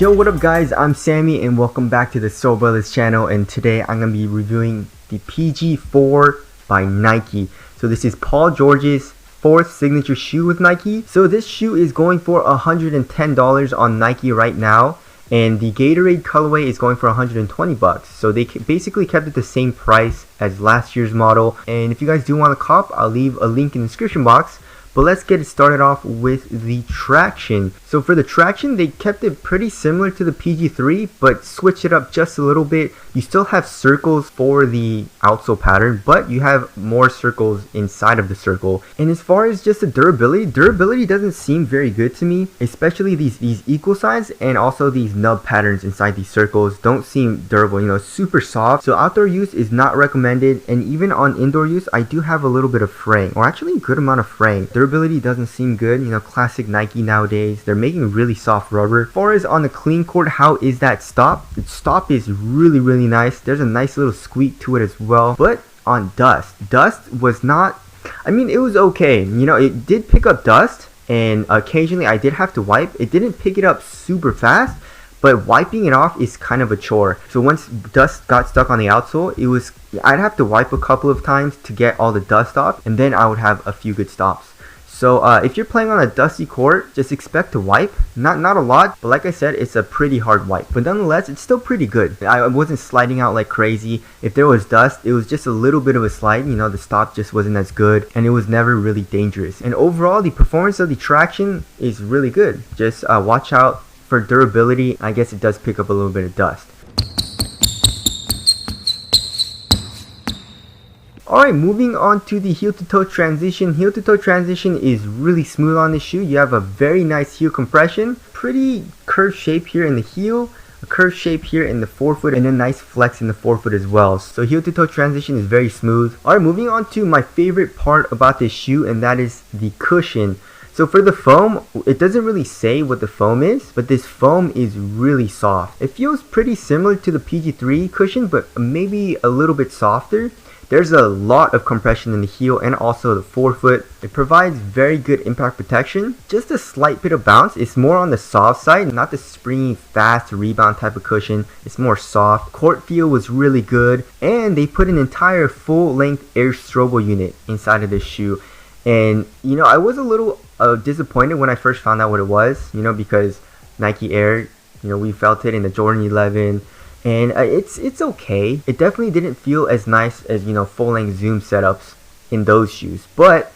Yo, what up guys, I'm Sammy and welcome back to the Soul Brothers channel, and today I'm going to be reviewing the PG4 by Nike. So this is Paul George's fourth signature shoe with Nike. So this shoe is going for $110 on Nike right now, and the Gatorade colorway is going for 120 bucks. So they basically kept it the same price as last year's model, and if you guys do want to cop, I'll leave a link in the description box. But let's get it started off with the traction. So for the traction, they kept it pretty similar to the PG3, but switched it up just a little bit. You still have circles for the outsole pattern, but you have more circles inside of the circle. And as far as just the durability doesn't seem very good to me, especially these equal signs and also these nub patterns inside these circles don't seem durable. You know, super soft. So outdoor use is not recommended, and even on indoor use, I do have a little bit of fraying, or actually a good amount of fraying. Durability doesn't seem good. You know, classic Nike nowadays, they're making really soft rubber. As far as on the clean court, how is that stop? The stop is really nice. There's a nice little squeak to it as well. But on dust was not, I mean, it was okay. You know, it did pick up dust, and occasionally I did have to wipe. It didn't pick it up super fast, but wiping it off is kind of a chore. So once dust got stuck on the outsole, I'd have to wipe a couple of times to get all the dust off, and then I would have a few good stops. So if you're playing on a dusty court, just expect to wipe. Not a lot, but like I said, it's a pretty hard wipe. But nonetheless, it's still pretty good. I wasn't sliding out like crazy. If there was dust, it was just a little bit of a slide. You know, the stop just wasn't as good, and it was never really dangerous. And overall, the performance of the traction is really good. Just watch out for durability. I guess it does pick up a little bit of dust. Alright, moving on to the heel to toe transition. Heel to toe transition is really smooth on this shoe. You have a very nice heel compression, pretty curved shape here in the heel, a curved shape here in the forefoot, and a nice flex in the forefoot as well. So heel to toe transition is very smooth. Alright, moving on to my favorite part about this shoe, and that is the cushion. So for the foam, it doesn't really say what the foam is, but this foam is really soft. It feels pretty similar to the PG3 cushion, but maybe a little bit softer. There's a lot of compression in the heel and also the forefoot. It provides very good impact protection. Just a slight bit of bounce. It's more on the soft side, not the springy, fast rebound type of cushion. It's more soft. Court feel was really good, and they put an entire full-length Air Strobo unit inside of this shoe. And you know, I was a little disappointed when I first found out what it was. You know, because Nike Air, you know, we felt it in the Jordan 11. And it's okay. It definitely didn't feel as nice as, you know, full-length Zoom setups in those shoes. But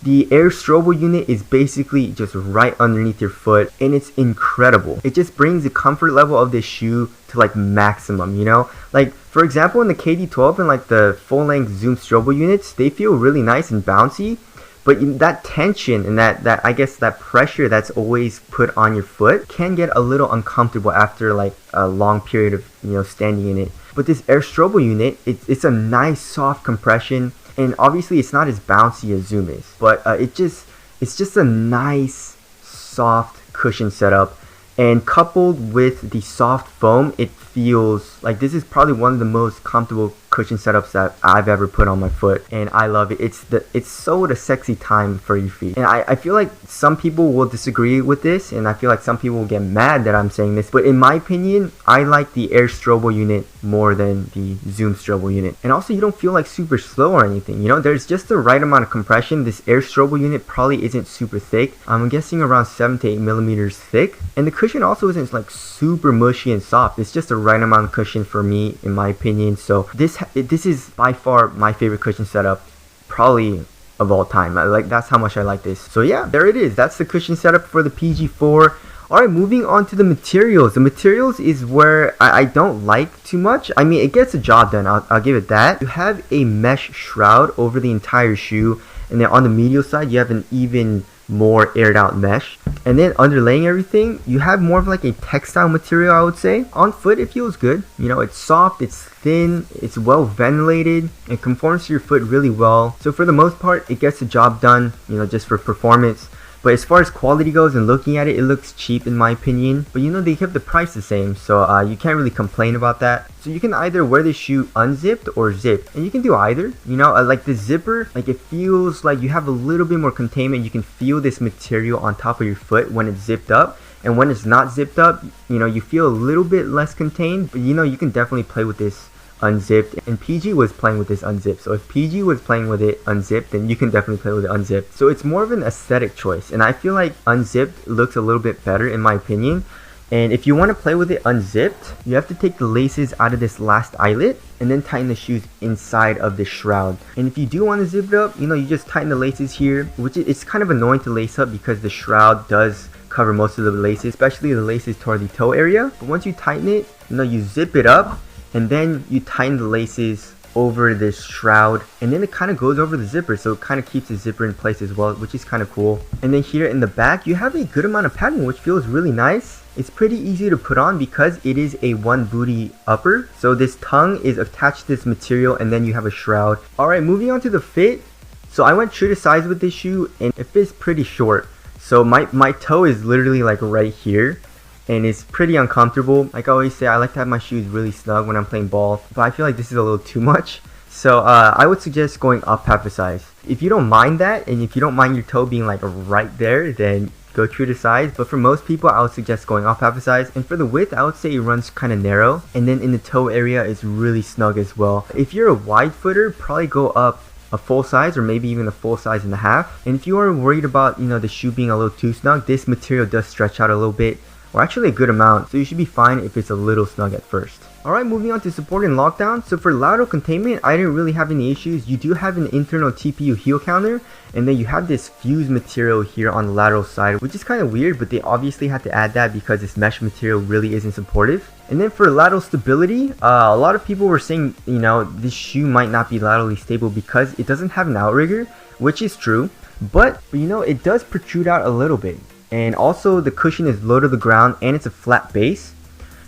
the Air Strobo unit is basically just right underneath your foot, and it's incredible. It just brings the comfort level of this shoe to like maximum, you know? Like, for example, in the KD12 and like the full-length Zoom Strobo units, they feel really nice and bouncy. But that tension and that I guess that pressure that's always put on your foot can get a little uncomfortable after like a long period of, you know, standing in it. But this Air Strobo unit, it's a nice soft compression, and obviously it's not as bouncy as Zoom is, but it's just a nice soft cushion setup, and coupled with the soft foam, it feels like this is probably one of the most comfortable cushion setups that I've ever put on my foot, and I love it. It's so the sexy time for your feet. And I feel like some people will disagree with this, and I feel like some people will get mad that I'm saying this, but in my opinion, I like the Air Strobo unit more than the Zoom Strobo unit. And also, you don't feel like super slow or anything. You know, there's just the right amount of compression. This Air Strobo unit probably isn't super thick. I'm guessing around 7 to 8 millimeters thick, and the cushion also isn't like super mushy and soft. It's just the right amount of cushion for me, in my opinion. So this is by far my favorite cushion setup, probably of all time. That's how much I like this. So yeah, there it is. That's the cushion setup for the PG4. Alright, moving on to the materials. The materials is where I don't like too much. I mean, it gets the job done. I'll give it that. You have a mesh shroud over the entire shoe, and then on the medial side, you have an even more aired out mesh, and then underlaying everything, you have more of like a textile material, I would say. On foot, it feels good. You know, it's soft, it's thin, it's well ventilated, it conforms to your foot really well. So for the most part, it gets the job done, you know, just for performance. But as far as quality goes and looking at it, it looks cheap in my opinion. But you know, they kept the price the same, so you can't really complain about that. So you can either wear the shoe unzipped or zipped, and you can do either. You know, like the zipper, like it feels like you have a little bit more containment. You can feel this material on top of your foot when it's zipped up. And when it's not zipped up, you feel a little bit less contained, but you can definitely play with this unzipped, and PG was playing with this unzipped. So if PG was playing with it unzipped, then you can definitely play with it unzipped. So it's more of an aesthetic choice, and I feel like unzipped looks a little bit better in my opinion. And if you want to play with it unzipped, you have to take the laces out of this last eyelet and then tighten the shoes inside of the shroud. And if you do want to zip it up, you just tighten the laces here, which it's kind of annoying to lace up because the shroud does cover most of the laces, especially the laces toward the toe area. But once you tighten it, you zip it up and then you tighten the laces over this shroud, and then it kind of goes over the zipper, so it kind of keeps the zipper in place as well, which is kind of cool. And then here in the back, you have a good amount of padding, which feels really nice. It's pretty easy to put on because it is a one booty upper. So this tongue is attached to this material, and then you have a shroud. Alright, moving on to the fit. So I went true to size with this shoe, and it fits pretty short. So my toe is literally like right here, and it's pretty uncomfortable. Like I always say, I like to have my shoes really snug when I'm playing ball, but I feel like this is a little too much. So I would suggest going up half a size. If you don't mind that, and if you don't mind your toe being like right there, then go true to size. But for most people, I would suggest going up half a size. And for the width, I would say it runs kind of narrow, and then in the toe area it's really snug as well. If you're a wide footer, probably go up a full size, or maybe even a full size and a half. And if you are worried about the shoe being a little too snug, this material does stretch out a little bit, or actually a good amount, so you should be fine if it's a little snug at first. Alright, moving on to support and lockdown. So for lateral containment, I didn't really have any issues. You do have an internal TPU heel counter, and then you have this fused material here on the lateral side, which is kind of weird, but they obviously had to add that because this mesh material really isn't supportive. And then for lateral stability, a lot of people were saying, this shoe might not be laterally stable because it doesn't have an outrigger, which is true, but it does protrude out a little bit. And also the cushion is low to the ground, and it's a flat base.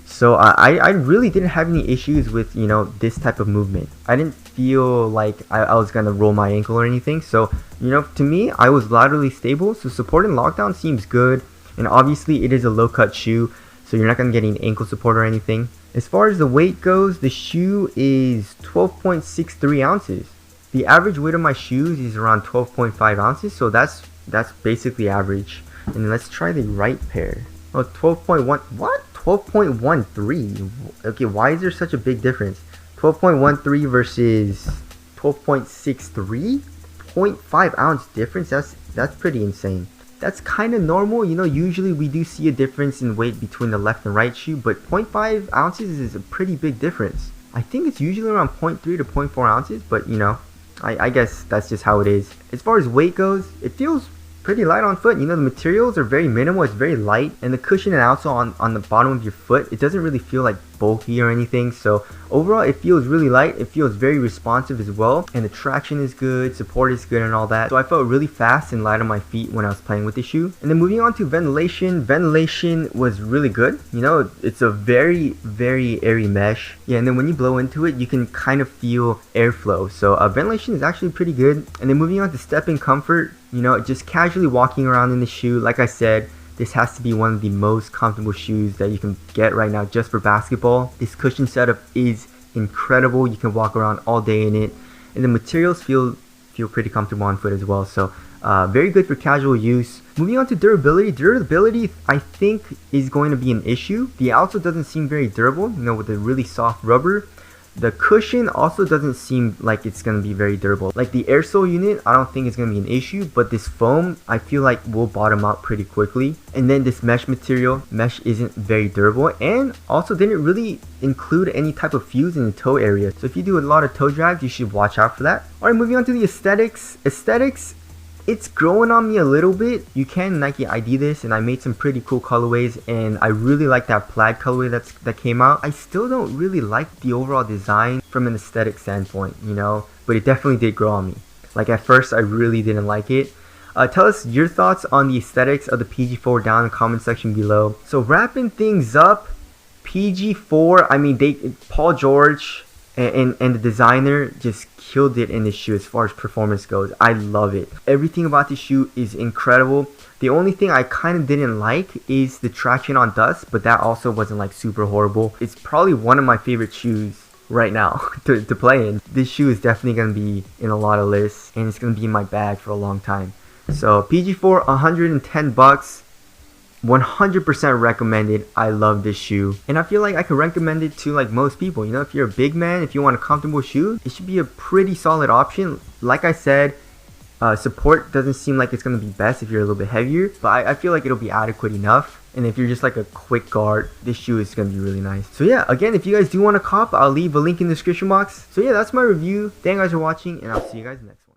So I really didn't have any issues with this type of movement. I didn't feel like I was gonna roll my ankle or anything. So to me, I was laterally stable. So support and lockdown seems good, and obviously it is a low cut shoe, so you're not gonna get any ankle support or anything. As far as the weight goes, the shoe is 12.63 ounces. The average weight of my shoes is around 12.5 ounces, so that's basically average. And let's try the right pair. Oh, 12.1. What? 12.13. Okay, why is there such a big difference? 12.13 versus 12.63. 0.5 ounce difference. That's pretty insane. That's kind of normal. Usually we do see a difference in weight between the left and right shoe, but 0.5 ounces is a pretty big difference. I think it's usually around 0.3 to 0.4 ounces, but I guess that's just how it is. As far as weight goes, it feels pretty light on foot. The materials are very minimal, it's very light, and the cushion and outsole on the bottom of your foot, it doesn't really feel like bulky or anything. So overall it feels really light, it feels very responsive as well, and the traction is good, support is good and all that. So I felt really fast and light on my feet when I was playing with the shoe. And then moving on to ventilation was really good. It's a very, very airy mesh. Yeah, and then when you blow into it, you can kind of feel airflow. So ventilation is actually pretty good. And then moving on to step and comfort, just casually walking around in the shoe. Like I said, this has to be one of the most comfortable shoes that you can get right now just for basketball. This cushion setup is incredible. You can walk around all day in it, and the materials feel pretty comfortable on foot as well. So very good for casual use. Moving on to durability. Durability I think is going to be an issue. The outsole doesn't seem very durable, with the really soft rubber. The cushion also doesn't seem like it's going to be very durable. Like the air sole unit, I don't think it's going to be an issue, but this foam, I feel like will bottom out pretty quickly. And then this mesh material, mesh isn't very durable, and also didn't really include any type of fuse in the toe area. So if you do a lot of toe drags, you should watch out for that. Alright, moving on to the aesthetics. It's growing on me a little bit. You can Nike ID this, and I made some pretty cool colorways, and I really like that plaid colorway that came out. I still don't really like the overall design from an aesthetic standpoint, but it definitely did grow on me. Like at first I really didn't like it. Tell us your thoughts on the aesthetics of the PG4 down in the comment section below. So wrapping things up, PG4, I mean, Paul George and the designer just killed it in this shoe as far as performance goes. I love it. Everything about this shoe is incredible. The only thing I kind of didn't like is the traction on dust, but that also wasn't like super horrible. It's probably one of my favorite shoes right now to play in. This shoe is definitely going to be in a lot of lists, and it's going to be in my bag for a long time. So PG4, 110 bucks. 100% recommended. I love this shoe, and I feel like I could recommend it to like most people. You know, if you're a big man, if you want a comfortable shoe, it should be a pretty solid option. Like I said, support doesn't seem like it's going to be best if you're a little bit heavier, but I feel like it'll be adequate enough. And if you're just like a quick guard, this shoe is going to be really nice. So yeah, again, if you guys do want to cop, I'll leave a link in the description box. So yeah, that's my review. Thank you guys for watching, and I'll see you guys next one.